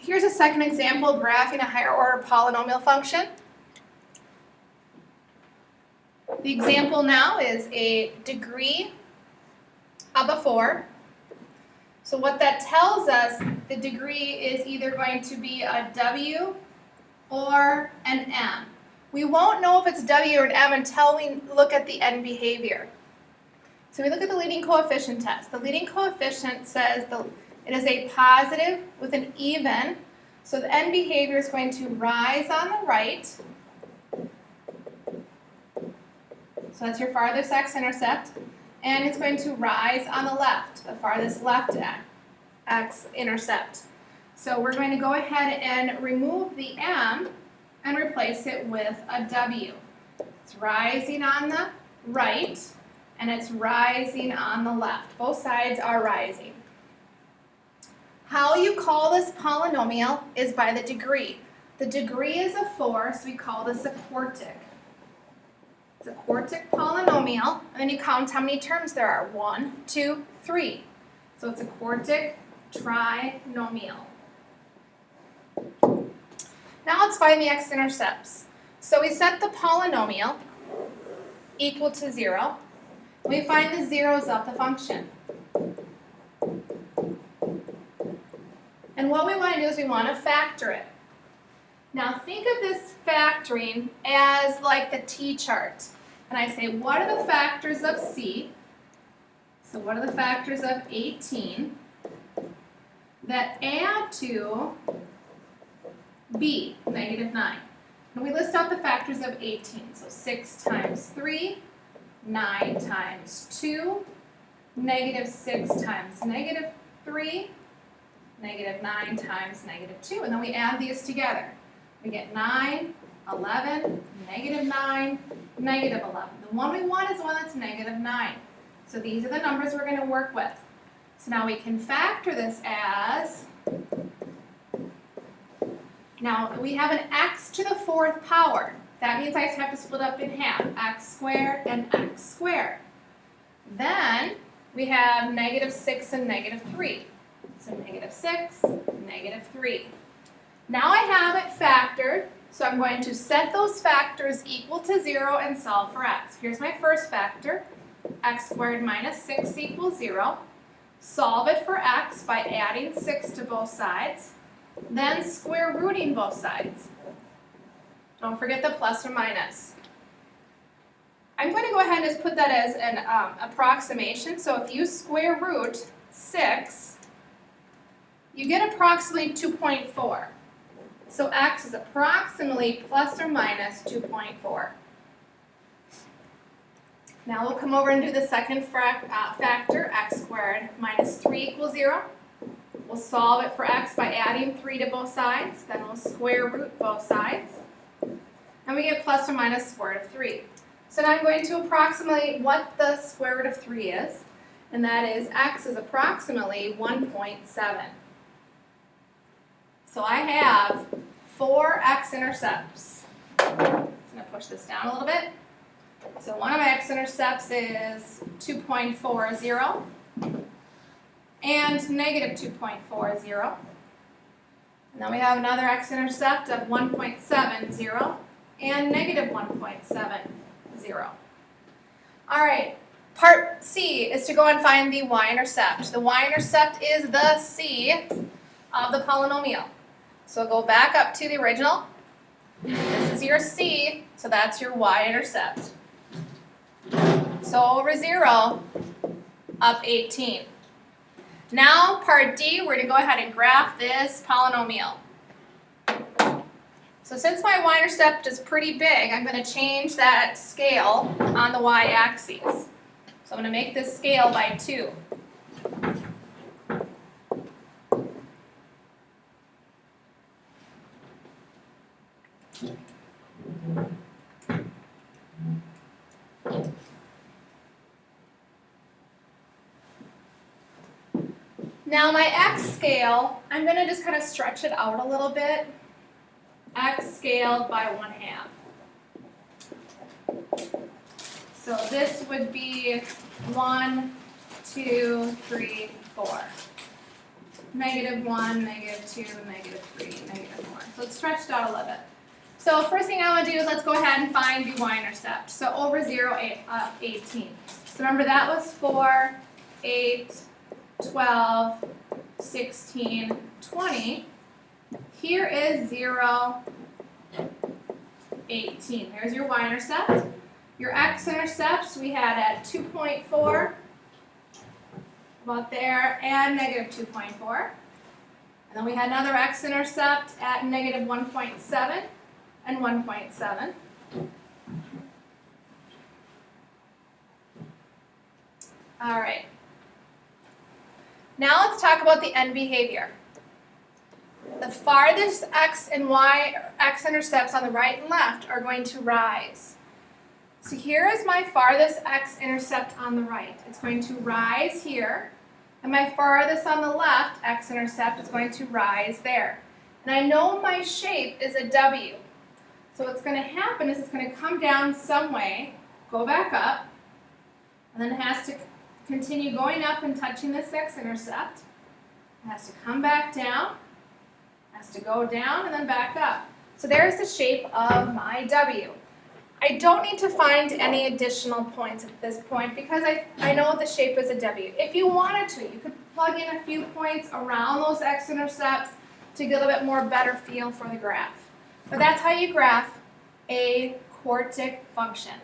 Here's a second example of graphing a higher order polynomial function. The example now is a degree of a 4. So what that tells us, the degree is either going to be a W or an M. We won't know if it's W or an M until we look at the end behavior. So we look at the leading coefficient test. The leading coefficient says it is a positive with an even. So the end behavior is going to rise on the right. So that's your farthest x-intercept. And it's going to rise on the left, the farthest left x-intercept. So we're going to go ahead and remove the M and replace it with a W. It's rising on the right, and it's rising on the left. Both sides are rising. How you call this polynomial is by the degree. The degree is a 4, so we call this a quartic. It's a quartic polynomial, and then you count how many terms there are. 1, 2, 3. So it's a quartic trinomial. Now let's find the x-intercepts. So we set the polynomial equal to 0. We find the zeros of the function. And what we want to do is we want to factor it. Now think of this factoring as like the t-chart. And I say, what are the factors of C? So what are the factors of 18 that add to B, negative 9? And we list out the factors of 18. So 6 times 3, 9 times 2, negative 6 times negative 3, negative 9 times negative 2. And then we add these together. We get 9, 11, negative 9, negative 11. The one we want is the one that's negative 9. So these are the numbers we're going to work with. So now we can factor this as, now we have an x to the 4th power. That means I have to split up in half, x squared and x squared. Then we have negative 6 and negative 3. So negative 6, negative 3. Now I have it factored, so I'm going to set those factors equal to 0 and solve for x. Here's my first factor, x squared minus 6 equals 0. Solve it for x by adding 6 to both sides, then square rooting both sides. Don't forget the plus or minus. I'm going to go ahead and just put that as an approximation. So if you square root 6, you get approximately 2.4. So x is approximately plus or minus 2.4. Now we'll come over and do the second factor, x squared minus 3 equals 0. We'll solve it for x by adding 3 to both sides. Then we'll square root both sides. And we get plus or minus square root of 3. So now I'm going to approximate what the square root of 3 is. And that is x is approximately 1.7. So I have 4 x-intercepts. I'm going to push this down a little bit. So one of my x-intercepts is 2.40 and negative 2.40. And then we have another x-intercept of 1.70 and negative 1.70. All right, part C is to go and find the y-intercept. The y-intercept is the C of the polynomial. So go back up to the original. This is your C, so that's your y-intercept. So over 0, up 18. Now, part D, we're going to go ahead and graph this polynomial. So since my y-intercept is pretty big, I'm going to change that scale on the y-axis. So I'm going to make this scale by 2. Now my x scale, I'm going to just kind of stretch it out a little bit. X scaled by 1/2. So this would be 1, 2, 3, 4. -1, -2, -3, -4. So it's stretched out a little bit. So first thing I want to do is let's go ahead and find the y-intercept. So over 0, 18. So remember that was 4, 8, 12, 16, 20. Here is 0, 18. There's your y-intercept. Your x-intercepts we had at 2.4, about there, and -2.4. And then we had another x-intercept at -1.7 and 1.7. All right. Now let's talk about the end behavior. The farthest x and y x-intercepts on the right and left are going to rise. So here is my farthest x-intercept on the right. It's going to rise here. And my farthest on the left x-intercept is going to rise there. And I know my shape is a W. So what's going to happen is it's going to come down some way, go back up, and then it has to continue going up and touching this x-intercept. It has to come back down, has to go down, and then back up. So there's the shape of my W. I don't need to find any additional points at this point because I know the shape is a W. If you wanted to, you could plug in a few points around those x-intercepts to get a little bit more better feel for the graph. But that's how you graph a quartic function.